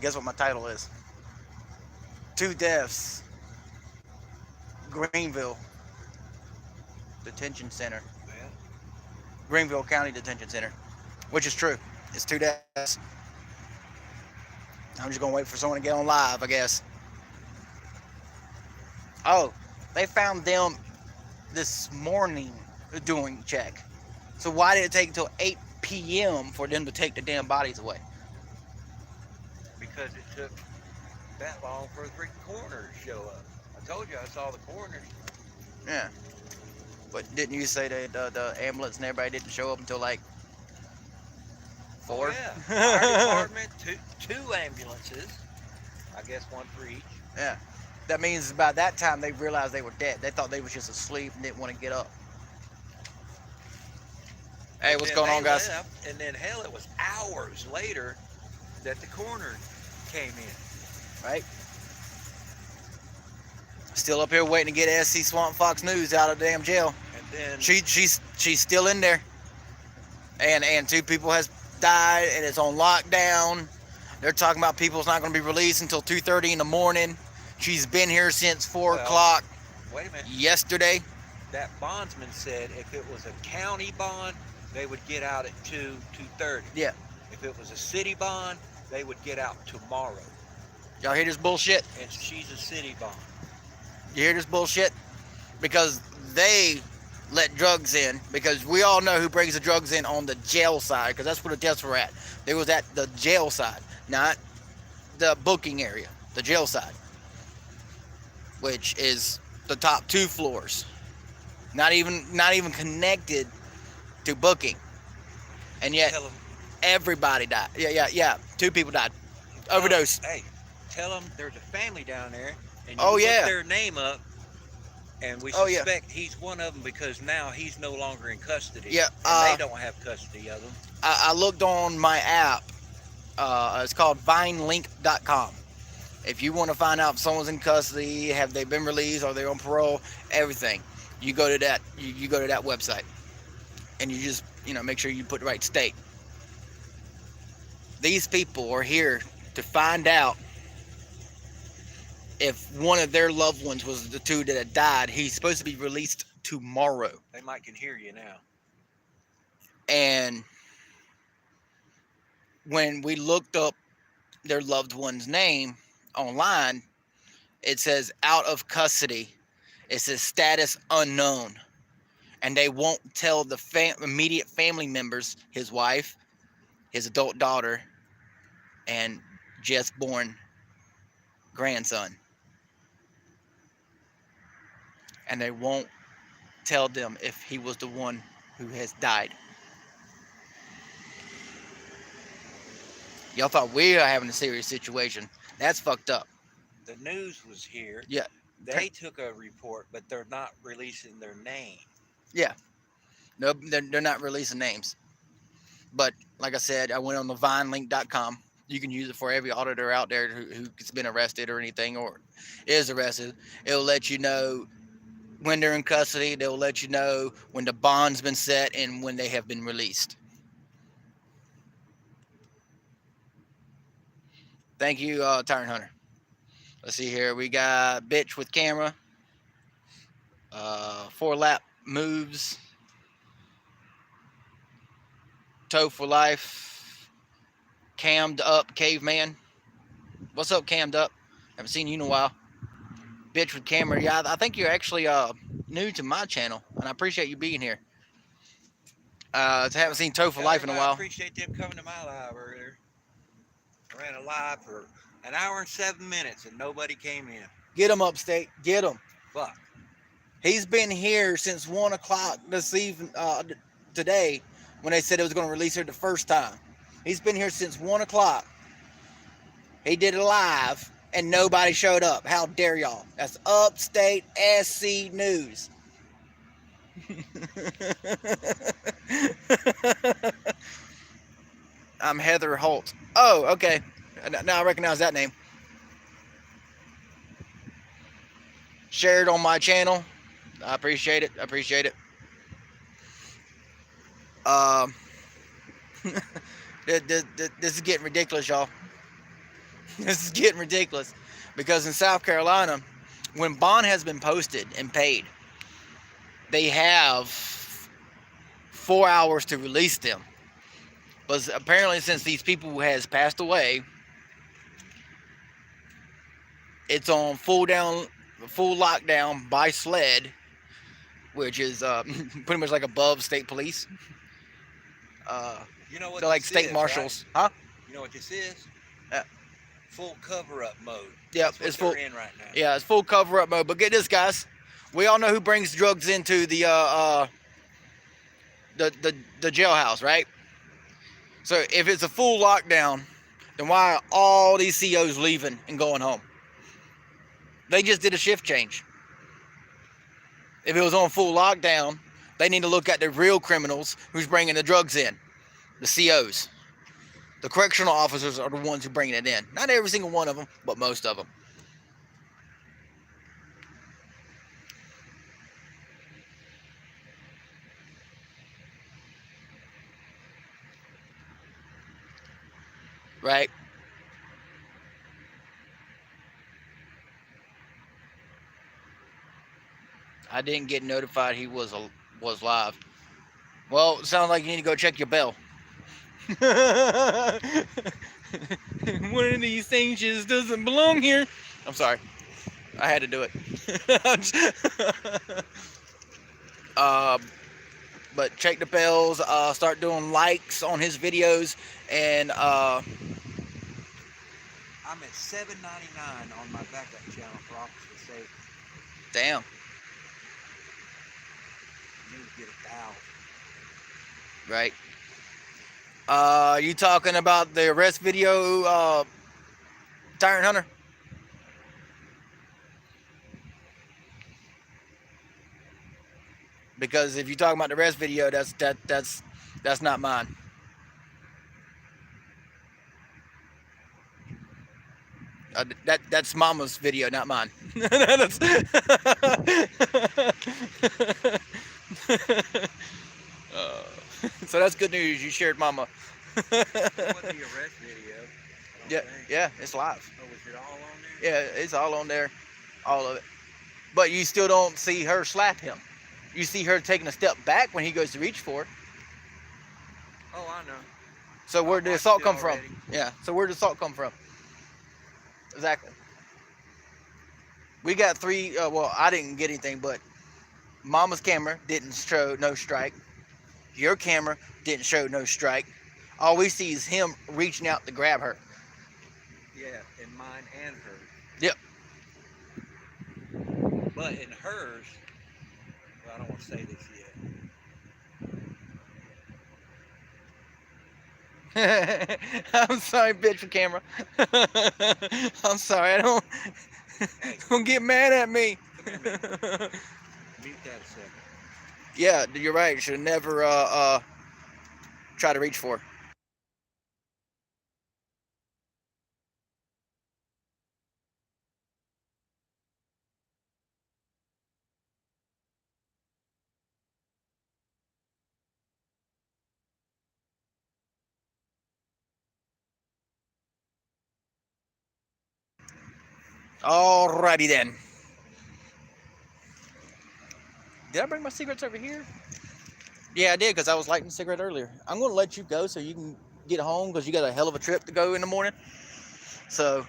Guess what my title is? Two deaths, Greenville Detention Center. Well, Greenville County Detention Center. Which is true. It's two deaths. I'm just gonna wait for someone to get on live, I guess. Oh, they found them this morning doing check. So why did it take until 8 p.m. for them to take the damn bodies away? because it took that long for the freaking coroner to show up. I told you I saw the coroner. Yeah. But didn't you say that the ambulance and everybody didn't show up until like Oh 4? yeah, fire department, two ambulances. I guess one for each. Yeah. That means by that time they realized they were dead. They thought they was just asleep and didn't want to get up. Hey, And what's then going they on, guys? left, and then hell, it was hours later that the coroner came in. Right? Still up here waiting to get SC Swamp Fox News out of the damn jail. And then She's still in there. And two people has died and it's on lockdown. They're talking about people's not going to be released until 2:30 in the morning. She's been here since 4 Well, o'clock wait a minute. yesterday. That bondsman said if it was a county bond, they would get out at 2:30. Yeah. If it was a city bond, they would get out tomorrow. Y'all hear this bullshit? And she's a city bond. You hear this bullshit? Because they let drugs in. Because we all know who brings the drugs in on the jail side. Because that's where the deaths were at. They was at the jail side, not the booking area. The jail side, which is the top 2 floors. Not even connected to booking. And yet Tell them, everybody died. Yeah. 2 people died. Overdose. Hey, tell them there's a family down there, and you Oh, look yeah. their name up, and we Oh, yeah. suspect he's one of them because now he's no longer in custody. Yeah, and they don't have custody of him. I looked on my app. It's called vinelink.com. If you want to find out if someone's in custody, have they been released, are they on parole, everything, you go to that. You go to that website, and you just make sure you put the right state. These people are here to find out if one of their loved ones was the 2 that had died. He's supposed to be released tomorrow. They might can hear you now. And when we looked up their loved one's name online, it says out of custody. It says status unknown. And they won't tell the immediate family members, his wife, his adult daughter, and just born grandson. And they won't tell them if he was the one who has died. Y'all thought we were having a serious situation. That's fucked up. The news was here. Yeah. They took a report, but they're not releasing their name. Yeah. No, they're not releasing names. But like I said, I went on the vinelink.com. You can use it for every auditor out there who's been arrested or anything or is arrested. It'll let you know when they're in custody. They'll let you know when the bond's been set and when they have been released. Thank you, Tyrant Hunter. Let's see here. We got Bitch with Camera. 4 lap moves. Toe for Life. Cammed Up Caveman. What's up, Cammed Up? Haven't seen you in a while. Bitch with Camera. Yeah, I think you're actually new to my channel, and I appreciate you being here. I haven't seen Toe for Life in a I while. appreciate them coming to my live earlier. I ran a live for an hour and 7 minutes, and nobody came in. Get him, Upstate. Get him. Fuck. He's been here since 1 o'clock this evening, today, when they said it was going to release her the first time. He's been here since 1 o'clock. He did it live, and nobody showed up. How dare y'all? That's Upstate SC News. I'm Heather Holt. Oh, okay. Now I recognize that name. Share it on my channel. I appreciate it. This is getting ridiculous, y'all. This is getting ridiculous. Because in South Carolina, when bond has been posted and paid, they have 4 hours to release them. But apparently, since these people has passed away, it's on full lockdown by SLED, which is pretty much like above state police. You know what They're like this state is, marshals, right? huh? You know what this is? Yeah. Full cover-up mode. Yep, That's what it's full. they're in right now. Yeah, it's full cover-up mode. But get this, guys. We all know who brings drugs into the jailhouse, right? So if it's a full lockdown, then why are all these COs leaving and going home? They just did a shift change. If it was on full lockdown, they need to look at the real criminals who's bringing the drugs in, the COs. The correctional officers are the ones who bring it in. Not every single one of them, but most of them. Right? I didn't get notified he was live. Well, it sounds like you need to go check your bell. One of these things just doesn't belong here. I'm sorry. I had to do it. But check the bells. Start doing likes on his videos, and I'm at $7.99 on my backup channel for officer safety. damn. You need to get 1,000. Right. You talking about the arrest video, Tyrant Hunter? Because if you're talking about the arrest video, that's not mine. That's Mama's video, not mine. So that's good news. You shared Mama. It wasn't the arrest video. Yeah, it's live. Oh, was it all on there? Yeah, it's all on there, all of it. But you still don't see her slap him. You see her taking a step back when he goes to reach for her. Oh, I know. So where did the watched assault it come from? already. Yeah. So where did the assault come from? Exactly. We got three. Well, I didn't get anything, but Mama's camera didn't show no strike. Your camera didn't show no strike. All we see is him reaching out to grab her. Yeah, in mine and hers. Yep. But in hers, well, I don't want to say this yet. I'm sorry, bitch, your camera. I'm sorry. I don't. Hey. Don't get mad at me. Come here, man. Mute that a second. Yeah, you're right. You should never try to reach for her. Alrighty then. Did I bring my cigarettes over here? Yeah, I did, because I was lighting a cigarette earlier. I'm going to let you go so you can get home, because you got a hell of a trip to go in the morning. So,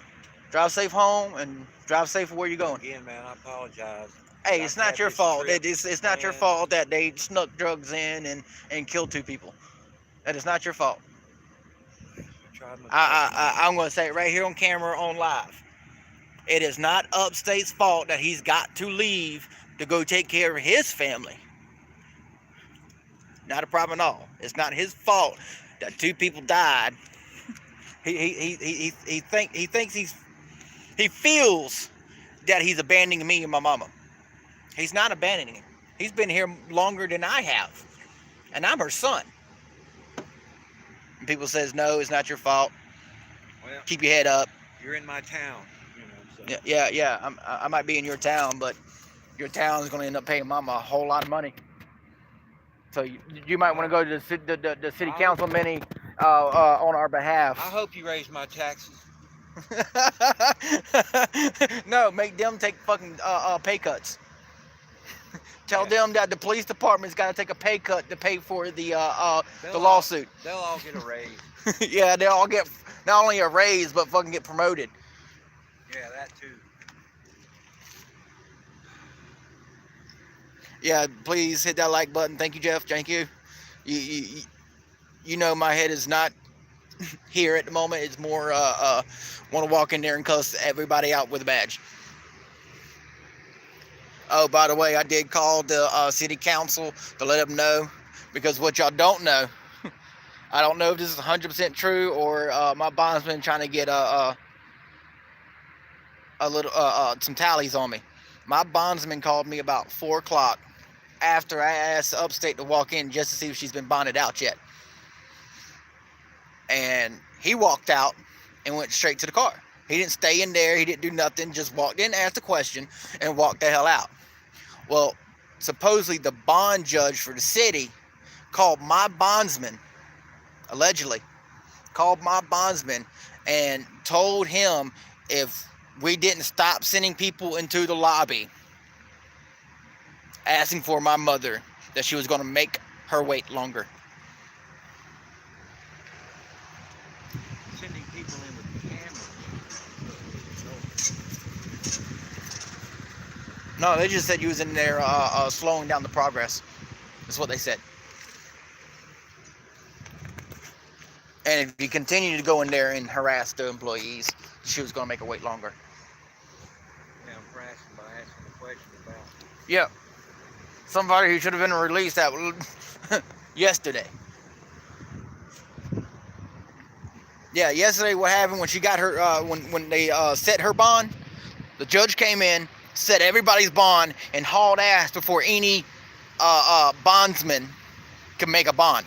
drive safe home and drive safe where you're going. Again, man, I apologize. Hey, it's I've not had your this fault. trip, It's not your man. fault that they snuck drugs in and killed 2 people. That is not your fault. I tried my best. I'm going to say it right here on camera, on live. It is not Upstate's fault that he's got to leave to go take care of his family. Not a problem at all. It's not his fault that 2 people died. He feels that he's abandoning me and my mama. He's not abandoning him. He's been here longer than I have, and I'm her son. And people says, no, it's not your fault. Well, Keep your head up. you're in my town, you know. So. Yeah. I might be in your town, but your town is going to end up paying mama a whole lot of money. So you might want to go to the city council meeting on our behalf. I hope you raise my taxes. No, make them take fucking pay cuts. Tell Yeah. them that the police department's got to take a pay cut to pay for the They'll lawsuit. They'll all get a raise. Yeah, they'll all get not only a raise but fucking get promoted. Yeah, that too. Yeah, please hit that like button. Thank you, Jeff. Thank you. You know my head is not here at the moment. It's more want to walk in there and cuss everybody out with a badge. Oh, by the way, I did call the city council to let them know, because what y'all don't know, I don't know if this is 100% true or my bondsman trying to get a little some tallies on me. My bondsman called me about 4 o'clock after I asked Upstate to walk in just to see if she's been bonded out yet. And he walked out and went straight to the car. He didn't stay in there. He didn't do nothing. Just walked in, asked a question, and walked the hell out. Well, supposedly the bond judge for the city called my bondsman, allegedly, called my bondsman and told him if we didn't stop sending people into the lobby asking for my mother, that she was going to make her wait longer. Sending people in with cameras. No, they just said you was in there slowing down the progress. That's what they said. And if you continue to go in there and harass the employees, she was going to make her wait longer. Yeah, I'm harassing by asking a question about. Yep. Somebody who should have been released that yesterday. Yeah, yesterday what happened when she got her, when they set her bond, the judge came in, set everybody's bond, and hauled ass before any bondsman could make a bond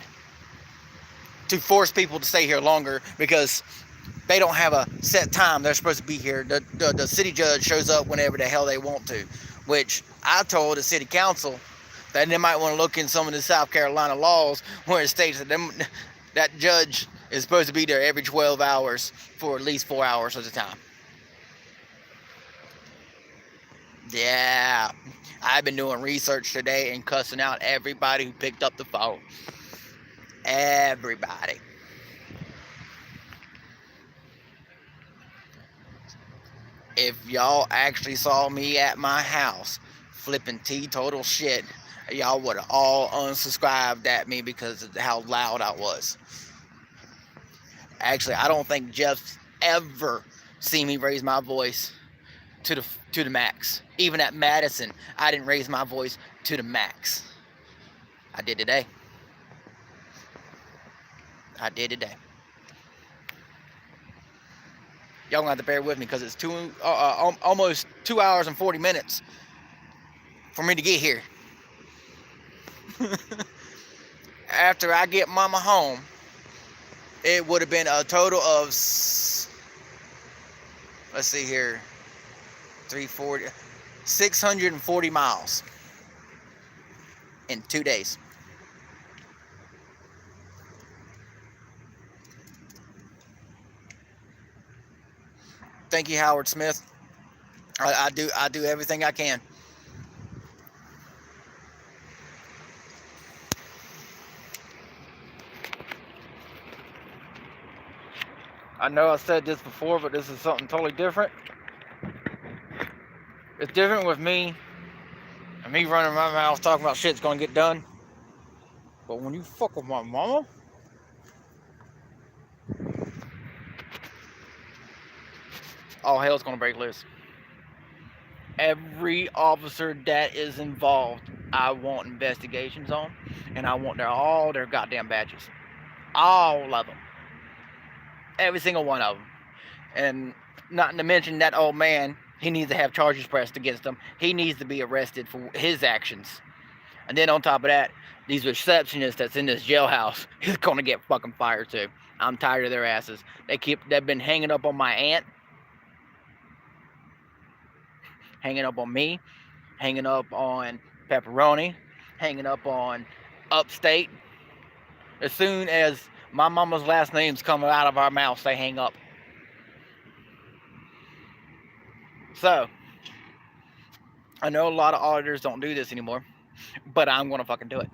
to force people to stay here longer, because they don't have a set time they're supposed to be here. The city judge shows up whenever the hell they want to, which I told the city council that they might want to look in some of the South Carolina laws where it states that that judge is supposed to be there every 12 hours for at least 4 hours at a time. Yeah, I've been doing research today and cussing out everybody who picked up the phone. Everybody. If y'all actually saw me at my house flipping teetotal shit, y'all would have all unsubscribed at me because of how loud I was. Actually, I don't think Jeff's ever seen me raise my voice to the max. Even at Madison, I didn't raise my voice to the max. I did today. I did today. Y'all gonna have to bear with me because it's almost 2 hours and 40 minutes for me to get here. After I get mama home, it would have been a total of, let's see here, 640 miles in 2 days. Thank you, Howard Smith. I do everything I can. I know I said this before, but this is something totally different. It's different with me and me running my mouth talking about shit's gonna get done. But when you fuck with my mama, all hell's gonna break loose. Every officer that is involved, I want investigations on, and I want all their goddamn badges. All of them. Every single one of them. And not to mention that old man, he needs to have charges pressed against him. He needs to be arrested for his actions. And then on top of that, these receptionists that's in this jailhouse is gonna get fucking fired too. I'm tired of their asses. They've been hanging up on my aunt, hanging up on me, hanging up on Pepperoni, hanging up on Upstate. As soon as my mama's last name's coming out of our mouths, they hang up. So, I know a lot of auditors don't do this anymore, but I'm going to fucking do it.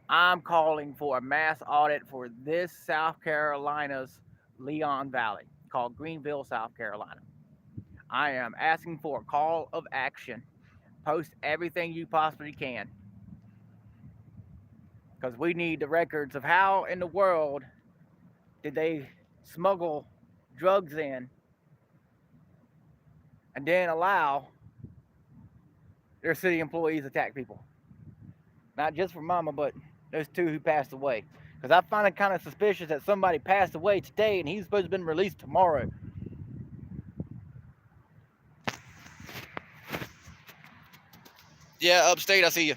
I'm calling for a mass audit for this South Carolina's Leon Valley, called Greenville, South Carolina. I am asking for a call of action. Post everything you possibly can, because we need the records of how in the world did they smuggle drugs in and then allow their city employees to attack people. Not just for Mama, but those two who passed away. Because I find it kind of suspicious that somebody passed away today and he's supposed to have been released tomorrow. Yeah, upstate, I see you.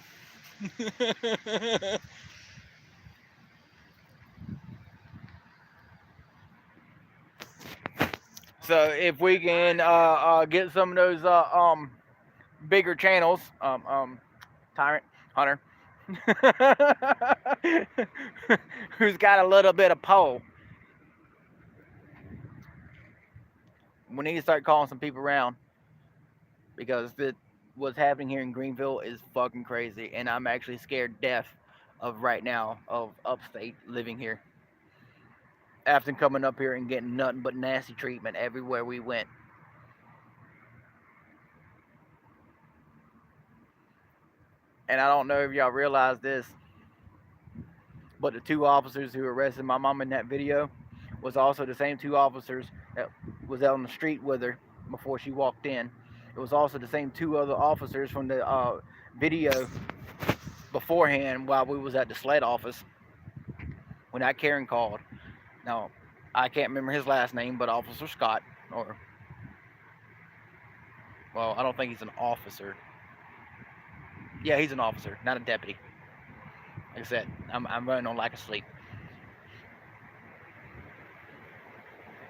So if we can get some of those bigger channels, Tyrant, Hunter, who's got a little bit of pole, we need to start calling some people around, because what's happening here in Greenville is fucking crazy, and I'm actually scared deaf of right now of upstate living here. After coming up here and getting nothing but nasty treatment everywhere we went. And I don't know if y'all realize this, but the two officers who arrested my mom in that video was also the same two officers that was out on the street with her before she walked in. It was also the same two other officers from the video beforehand while we was at the SLED office when that Karen called. Now, I can't remember his last name, but Officer Scott, or, well, I don't think he's an officer. Yeah, he's an officer, not a deputy. Like I said, I'm running on lack of sleep.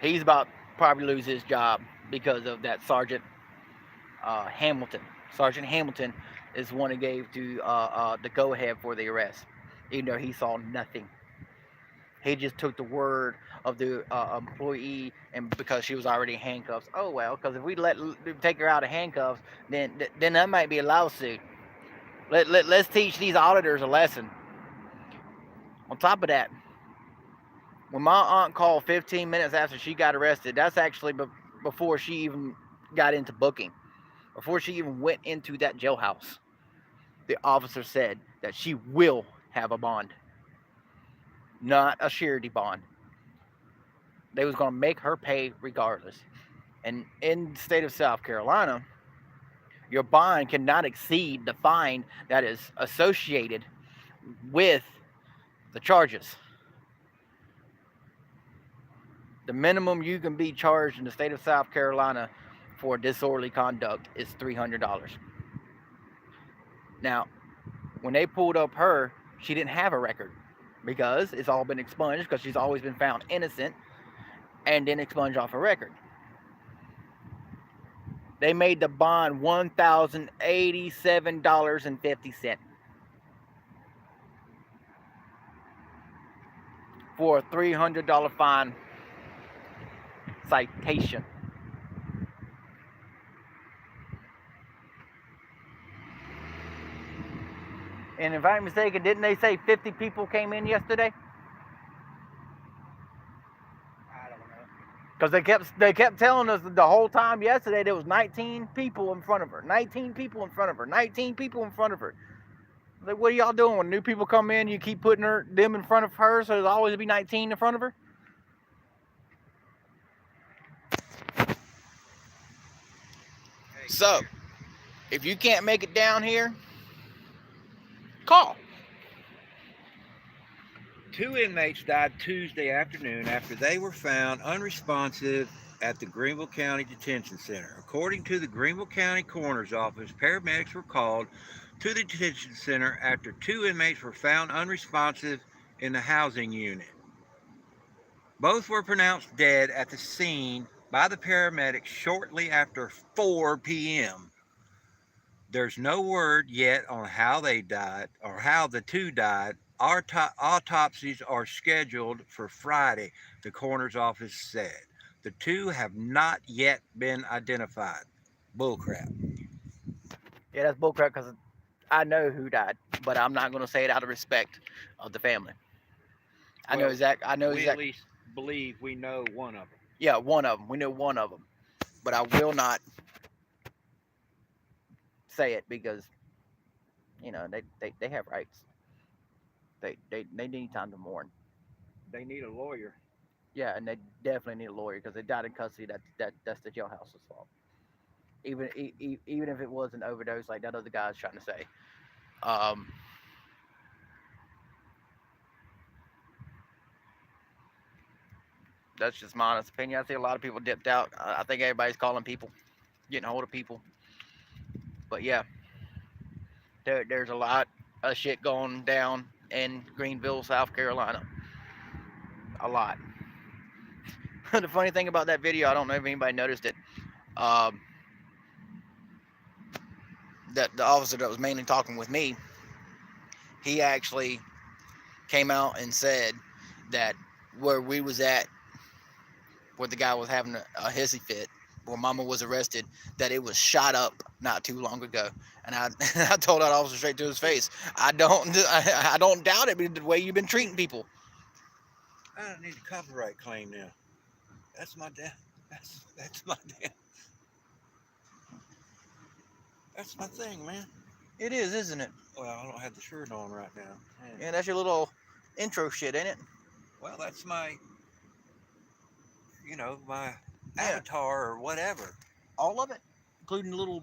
He's about to probably lose his job because of that Sergeant Hamilton. Sergeant Hamilton is the one who gave to the go-ahead for the arrest, even though he saw nothing. He just took the word of the employee, and because she was already in handcuffs. Oh well, because if we take her out of handcuffs, then that might be a lawsuit. Let's teach these auditors a lesson. On top of that, when my aunt called 15 minutes after she got arrested, that's actually before she even got into booking, before she even went into that jailhouse. The officer said that she will have a bond, not a surety bond. They was going to make her pay regardless. And in the state of South Carolina, your bond cannot exceed the fine that is associated with the charges. The minimum you can be charged in the state of South Carolina for disorderly conduct is $300. Now, when they pulled up her, she didn't have a record because it's all been expunged, because she's always been found innocent and then expunged off her record. They made the bond $1,087.50 for a $300 fine citation. And if I'm mistaken, didn't they say 50 people came in yesterday? I don't know. Because they kept telling us the whole time yesterday there was 19 people in front of her. 19 people in front of her. 19 people in front of her. Like, what are y'all doing? When new people come in, you keep putting them in front of her, so there's always be 19 in front of her? Hey, So, if you can't make it down here, call. 2 inmates died Tuesday afternoon after they were found unresponsive at the Greenville County Detention Center. According to the Greenville County Coroner's Office, paramedics were called to the detention center after 2 inmates were found unresponsive in the housing unit. Both were pronounced dead at the scene by the paramedics shortly after 4 p.m. There's no word yet on how they died or how the 2 died. Autopsies are scheduled for Friday, the coroner's office said. The two have not yet been identified. Bullcrap. Yeah, that's bullcrap because I know who died, but I'm not going to say it out of respect of the family. I know Well, exact. I know we at exact. least believe we know one of them. Yeah, one of them. We know one of them, but I will not say it because they have rights. They need time to mourn. They need a lawyer. Yeah, and they definitely need a lawyer because they died in custody. That's the jailhouse's fault. Even if it was an overdose, like that other guy's trying to say. Um, that's just my honest opinion. I see a lot of people dipped out. I think everybody's calling people, getting a hold of people. But yeah, there's a lot of shit going down in Greenville, South Carolina. A lot. The funny thing about that video, I don't know if anybody noticed it. Um, that the officer that was mainly talking with me, he actually came out and said that where we was at, where the guy was having a hissy fit, where Mama was arrested, that it was shot up not too long ago. And I, I told that officer straight to his face, I don't doubt it, the way you've been treating people. I don't need a copyright claim now. That's my damn. That's my damn. That's my thing, man. It is, isn't it? Well, I don't have the shirt on right now. Yeah, that's your little intro shit, ain't it? Well, that's my, my Yeah. avatar or whatever. All of it, including the little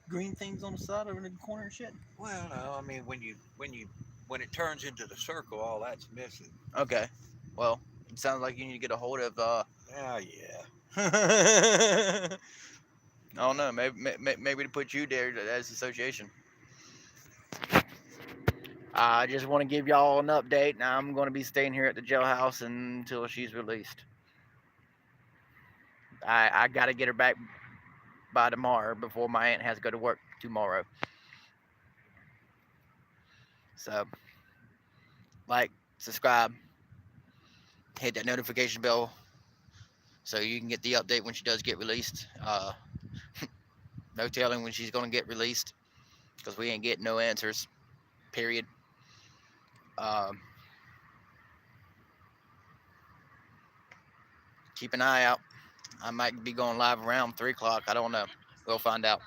green things on the side over in the corner and shit. Well, no, I mean when it turns into the circle, all that's missing. Okay. Well, it sounds like you need to get a hold of. Oh yeah. I don't know. Maybe to put you there as association. I just want to give y'all an update. Now I'm going to be staying here at the jailhouse until she's released. I got to get her back by tomorrow before my aunt has to go to work tomorrow. So, like, subscribe, hit that notification bell so you can get the update when she does get released. No telling when she's going to get released because we ain't getting no answers, period. Keep an eye out. I might be going live around 3 o'clock. I don't know. We'll find out.